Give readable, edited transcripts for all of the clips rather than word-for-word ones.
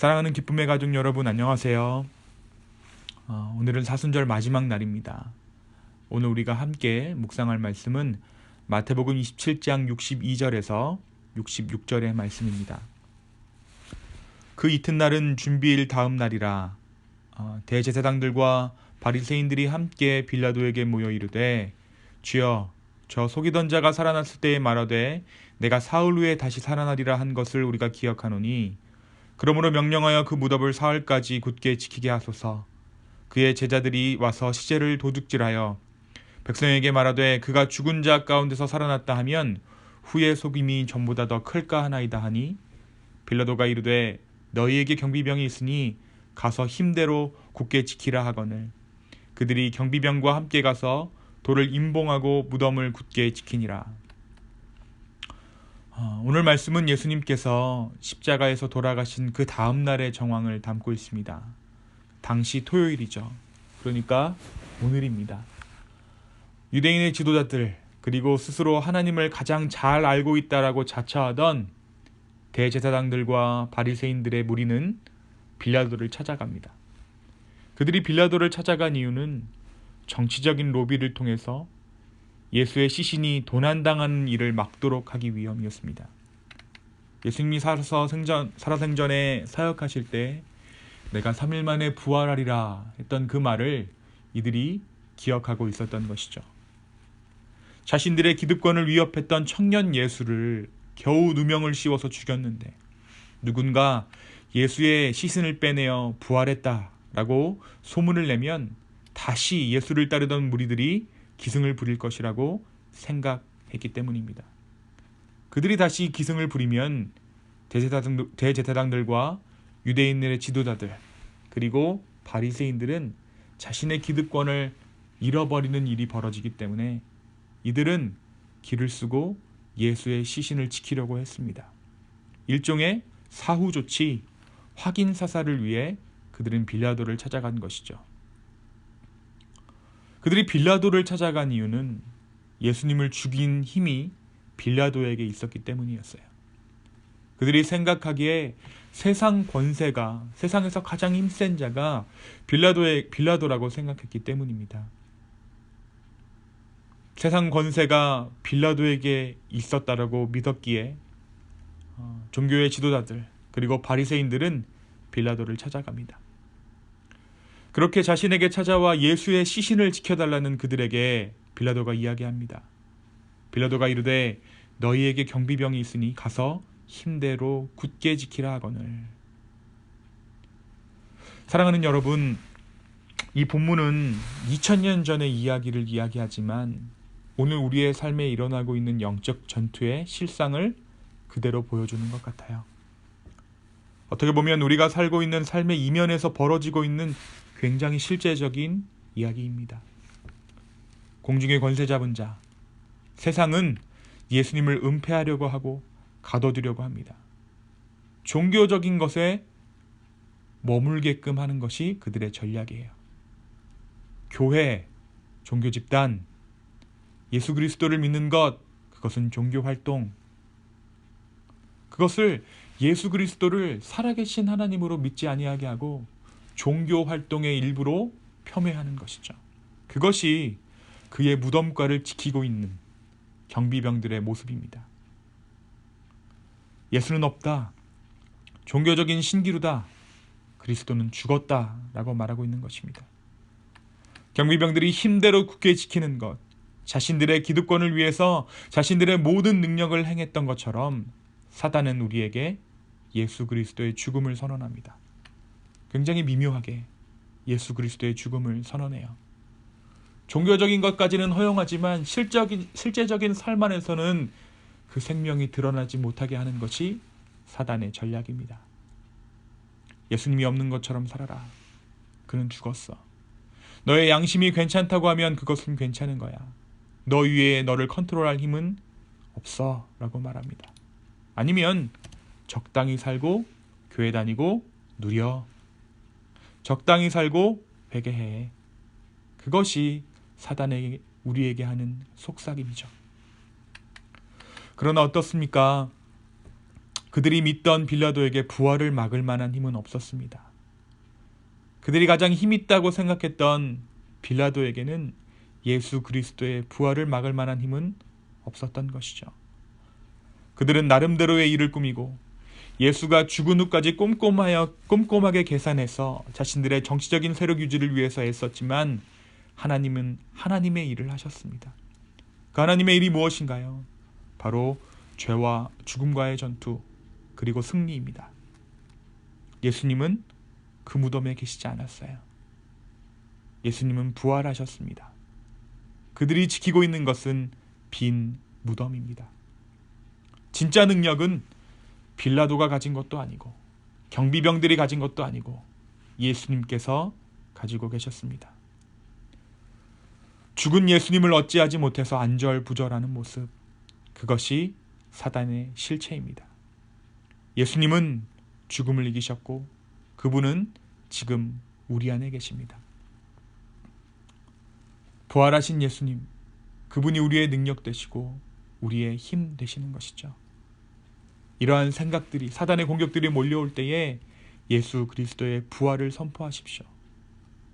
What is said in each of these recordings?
사랑하는 기쁨의 가족 여러분, 안녕하세요. 오늘은 사순절 마지막 날입니다. 오늘 우리가 함께 묵상할 말씀은 마태복음 27장 62절에서 66절의 말씀입니다. 그 이튿날은 준비일 다음 날이라 대제사장들과 바리새인들이 함께 빌라도에게 모여 이르되, 주여, 저 속이던 자가 살아났을 때에 말하되 내가 사흘 후에 다시 살아나리라 한 것을 우리가 기억하노니, 그러므로 명령하여 그 무덤을 사흘까지 굳게 지키게 하소서. 그의 제자들이 와서 시체를 도둑질하여 백성에게 말하되 그가 죽은 자 가운데서 살아났다 하면 후의 속임이 전보다 더 클까 하나이다 하니, 빌라도가 이르되 너희에게 경비병이 있으니 가서 힘대로 굳게 지키라 하거늘 그들이 경비병과 함께 가서 돌을 임봉하고 무덤을 굳게 지키니라. 오늘 말씀은 예수님께서 십자가에서 돌아가신 그 다음 날의 정황을 담고 있습니다. 당시 토요일이죠. 그러니까 오늘입니다. 유대인의 지도자들, 그리고 스스로 하나님을 가장 잘 알고 있다라고 자처하던 대제사장들과 바리새인들의 무리는 빌라도를 찾아갑니다. 그들이 빌라도를 찾아간 이유는 정치적인 로비를 통해서 예수의 시신이 도난당하는 일을 막도록 하기 위함이었습니다. 예수님이 살아생전에 사역하실 때 내가 3일 만에 부활하리라 했던 그 말을 이들이 기억하고 있었던 것이죠. 자신들의 기득권을 위협했던 청년 예수를 겨우 누명을 씌워서 죽였는데, 누군가 예수의 시신을 빼내어 부활했다라고 소문을 내면 다시 예수를 따르던 무리들이 기승을 부릴 것이라고 생각했기 때문입니다. 그들이 다시 기승을 부리면 대제사장들과 유대인들의 지도자들, 그리고 바리새인들은 자신의 기득권을 잃어버리는 일이 벌어지기 때문에 이들은 길을 쓰고 예수의 시신을 지키려고 했습니다. 일종의 사후 조치, 확인 사살을 위해 그들은 빌라도를 찾아간 것이죠. 그들이 빌라도를 찾아간 이유는 예수님을 죽인 힘이 빌라도에게 있었기 때문이었어요. 그들이 생각하기에 세상 권세가, 세상에서 가장 힘센 자가 빌라도라고 생각했기 때문입니다. 세상 권세가 빌라도에게 있었다라고 믿었기에 종교의 지도자들, 그리고 바리새인들은 빌라도를 찾아갑니다. 그렇게 자신에게 찾아와 예수의 시신을 지켜달라는 그들에게 빌라도가 이야기합니다. 빌라도가 이르되 너희에게 경비병이 있으니 가서 힘대로 굳게 지키라 하거늘. 사랑하는 여러분, 이 본문은 2000년 전의 이야기를 이야기하지만 오늘 우리의 삶에 일어나고 있는 영적 전투의 실상을 그대로 보여주는 것 같아요. 어떻게 보면 우리가 살고 있는 삶의 이면에서 벌어지고 있는 굉장히 실제적인 이야기입니다. 공중의 권세 잡은 자, 세상은 예수님을 은폐하려고 하고 가둬두려고 합니다. 종교적인 것에 머물게끔 하는 것이 그들의 전략이에요. 교회, 종교 집단, 예수 그리스도를 믿는 것, 그것은 종교 활동. 그것을 예수 그리스도를 살아계신 하나님으로 믿지 아니하게 하고 종교 활동의 일부로 폄훼하는 것이죠. 그것이 그의 무덤가를 지키고 있는 경비병들의 모습입니다. 예수는 없다, 종교적인 신기루다, 그리스도는 죽었다 라고 말하고 있는 것입니다. 경비병들이 힘대로 굳게 지키는 것, 자신들의 기득권을 위해서 자신들의 모든 능력을 행했던 것처럼 사단은 우리에게 예수 그리스도의 죽음을 선언합니다. 굉장히 미묘하게 예수 그리스도의 죽음을 선언해요. 종교적인 것까지는 허용하지만 실제적인 삶 안에서는 그 생명이 드러나지 못하게 하는 것이 사단의 전략입니다. 예수님이 없는 것처럼 살아라. 그는 죽었어. 너의 양심이 괜찮다고 하면 그것은 괜찮은 거야. 너 위에 너를 컨트롤할 힘은 없어 라고 말합니다. 아니면 적당히 살고 교회 다니고 누려. 적당히 살고 회개해. 그것이 사단에게 우리에게 하는 속삭임이죠. 그러나 어떻습니까? 그들이 믿던 빌라도에게 부활을 막을 만한 힘은 없었습니다. 그들이 가장 힘있다고 생각했던 빌라도에게는 예수 그리스도의 부활을 막을 만한 힘은 없었던 것이죠. 그들은 나름대로의 일을 꾸미고 예수가 죽은 후까지 꼼꼼하게 계산해서 자신들의 정치적인 세력 유지를 위해서 애썼지만 하나님은 하나님의 일을 하셨습니다. 그 하나님의 일이 무엇인가요? 바로 죄와 죽음과의 전투, 그리고 승리입니다. 예수님은 그 무덤에 계시지 않았어요. 예수님은 부활하셨습니다. 그들이 지키고 있는 것은 빈 무덤입니다. 진짜 능력은 빌라도가 가진 것도 아니고 경비병들이 가진 것도 아니고 예수님께서 가지고 계셨습니다. 죽은 예수님을 어찌하지 못해서 안절부절하는 모습, 그것이 사단의 실체입니다. 예수님은 죽음을 이기셨고 그분은 지금 우리 안에 계십니다. 부활하신 예수님, 그분이 우리의 능력 되시고 우리의 힘 되시는 것이죠. 이러한 생각들이, 사단의 공격들이 몰려올 때에 예수 그리스도의 부활을 선포하십시오.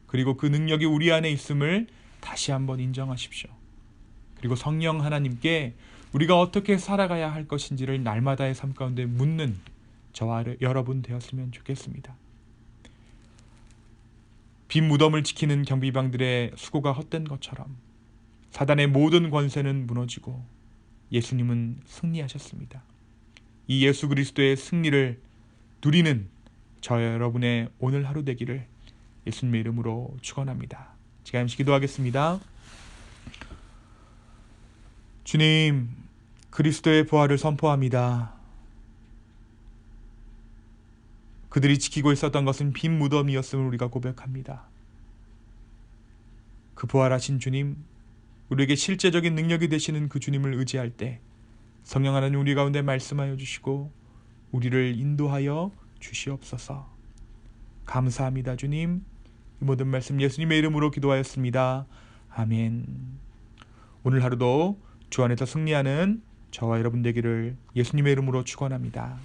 그리고 그 능력이 우리 안에 있음을 다시 한번 인정하십시오. 그리고 성령 하나님께 우리가 어떻게 살아가야 할 것인지를 날마다의 삶 가운데 묻는 저와 여러분 되었으면 좋겠습니다. 빈 무덤을 지키는 경비병들의 수고가 헛된 것처럼 사단의 모든 권세는 무너지고 예수님은 승리하셨습니다. 이 예수 그리스도의 승리를 누리는 저 여러분의 오늘 하루 되기를 예수님의 이름으로 축원합니다. 제가 잠시 기도하겠습니다. 주님, 그리스도의 부활을 선포합니다. 그들이 지키고 있었던 것은 빈 무덤이었음을 우리가 고백합니다. 그 부활하신 주님, 우리에게 실제적인 능력이 되시는 그 주님을 의지할 때 성령 하나님 우리 가운데 말씀하여 주시고 우리를 인도하여 주시옵소서. 감사합니다. 주님, 이 모든 말씀 예수님의 이름으로 기도하였습니다. 아멘. 오늘 하루도 주 안에서 승리하는 저와 여러분 되기를 예수님의 이름으로 축원합니다.